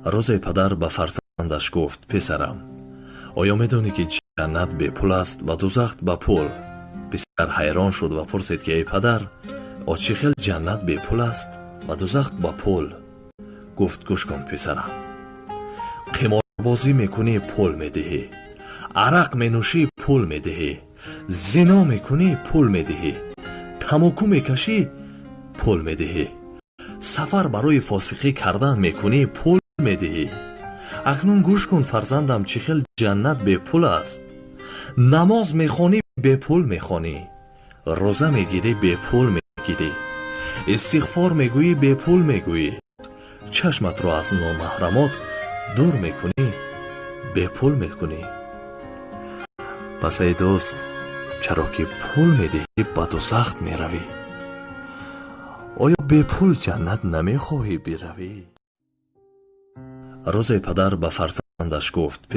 روزی پدر به فرزندش گفت: پسرم، آیا میدانی که جنت به پول است و دوزخ به پول؟ پسر حیران شد و پرسید که ای پدر، چه خیل جنت به پول است و دوزخ به پول؟ گفت: گوش کن پسرم، قماربازی میکنی پول میدهی، عرق مینوشی پول میدهی، زنا میکنی پول میدهی، تماکو میکشی پول میدهی، سفر برای فاسقی کردن میکنی پول میدهی. اکنون گوش کن فرزندم، چه خیل جنت به پول است. نماز میخوانی به پول میخوانی، روزه میگیری به پول میگیری، استغفار میگویی به پول میگویی، چشمت رو از نامحرمات دور میکنی به پول میکنی. پس ای دوست، چرا که پول میدهی به دوزخ میروی؟ آیا به پول جنت نمیخواهی بروی؟ روزی پدر به فرزندش گفت: